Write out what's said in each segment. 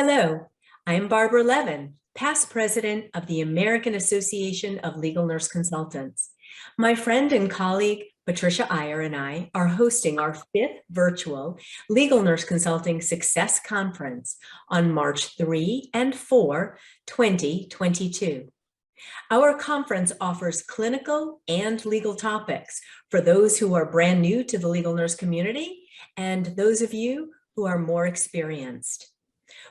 Hello, I'm Barbara Levin, past president of the American Association of Legal Nurse Consultants. My friend and colleague, Patricia Iyer, and I are hosting our 5th virtual Legal Nurse Consulting Success Conference on March 3 and 4, 2022. Our conference offers clinical and legal topics for those who are brand new to the legal nurse community and those of you who are more experienced.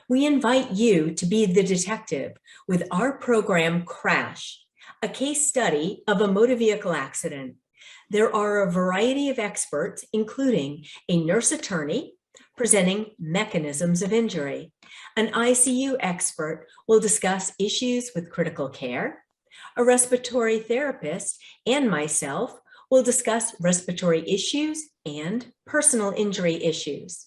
We invite you to be the detective with our program Crash, a case study of a motor vehicle accident. There are a variety of experts, including a nurse attorney presenting mechanisms of injury. An ICU expert will discuss issues with critical care. A respiratory therapist and myself will discuss respiratory issues and personal injury issues.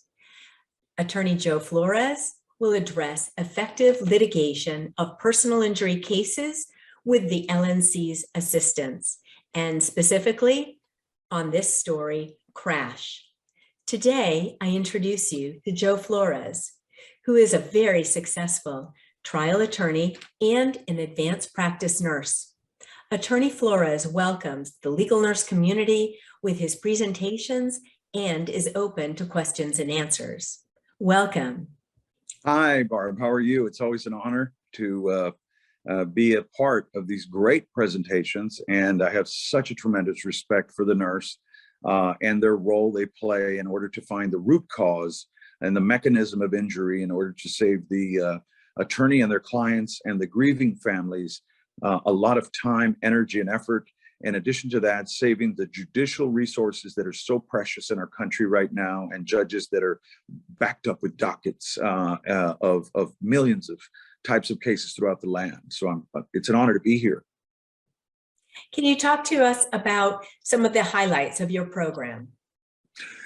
Attorney Joe Flores will address effective litigation of personal injury cases with the LNC's assistance, and specifically on this story, Crash. Today, I introduce you to Joe Flores, who is a very successful trial attorney and an advanced practice nurse. Attorney Flores welcomes the legal nurse community with his presentations and is open to questions and answers. Welcome. Hi, Barb. How are you? It's always an honor to be a part of these great presentations, and I have such a tremendous respect for the nurse and their role they play in order to find the root cause and the mechanism of injury in order to save the attorney and their clients and the grieving families a lot of time, energy, and effort. In addition to that, saving the judicial resources that are so precious in our country right now, and judges that are backed up with dockets of millions of types of cases throughout the land. So it's an honor to be here. Can you talk to us about some of the highlights of your program?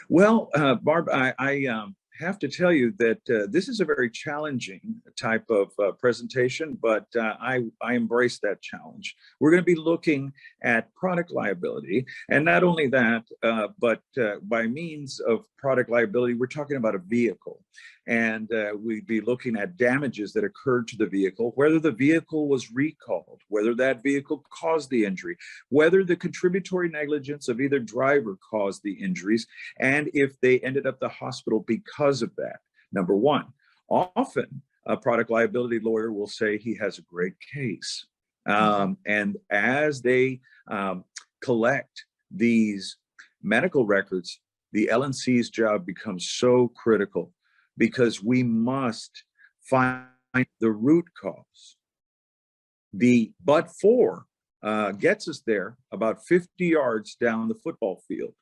Well, Barb, I have to tell you that this is a very challenging type of presentation, but I embrace that challenge. We're going to be looking at product liability, and not only that, but by means of product liability, we're talking about a vehicle, and we'd be looking at damages that occurred to the vehicle, whether the vehicle was recalled, whether that vehicle caused the injury, whether the contributory negligence of either driver caused the injuries, and if they ended up the hospital because of that. Number one, often a product liability lawyer will say he has a great case. And as they collect these medical records, the LNC's job becomes so critical, because we must find the root cause. The but for gets us there about 50 yards down the football field.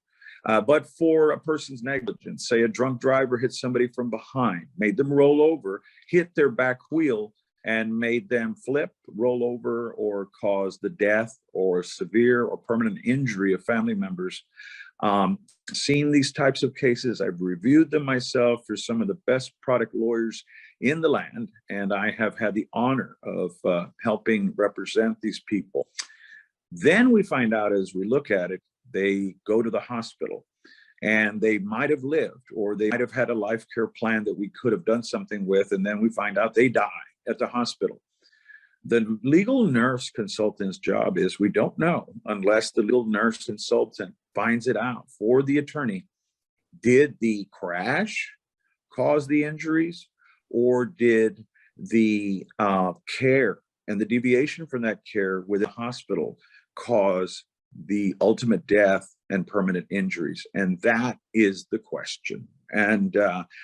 But for a person's negligence, say a drunk driver hit somebody from behind, made them roll over, hit their back wheel, and made them flip, roll over, or cause the death or severe or permanent injury of family members. Seen these types of cases, I've reviewed them myself for some of the best product lawyers in the land, and I have had the honor of helping represent these people. Then we find out, as we look at it, they go to the hospital, and they might have lived, or they might have had a life care plan that we could have done something with, and then we find out they die at the hospital. The legal nurse consultant's job is, we don't know unless the legal nurse consultant finds it out for the attorney. Did the crash cause the injuries, or did the care and the deviation from that care with the hospital cause the ultimate death and permanent injuries? And that is the question. And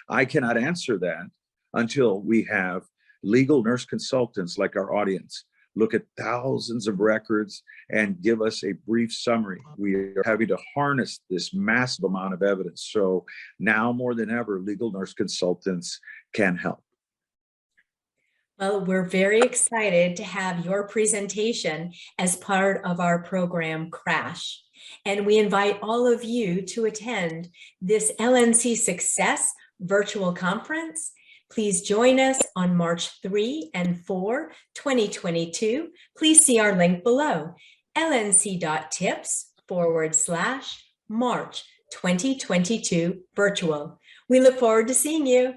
I cannot answer that until we have legal nurse consultants like our audience look at thousands of records and give us a brief summary. We are having to harness this massive amount of evidence. So now more than ever, legal nurse consultants can help. Well, we're very excited to have your presentation as part of our program Crash. And we invite all of you to attend this LNC Success virtual conference. Please join us on March 3 and 4, 2022. Please see our link below, lnc.tips/March 2022 virtual. We look forward to seeing you.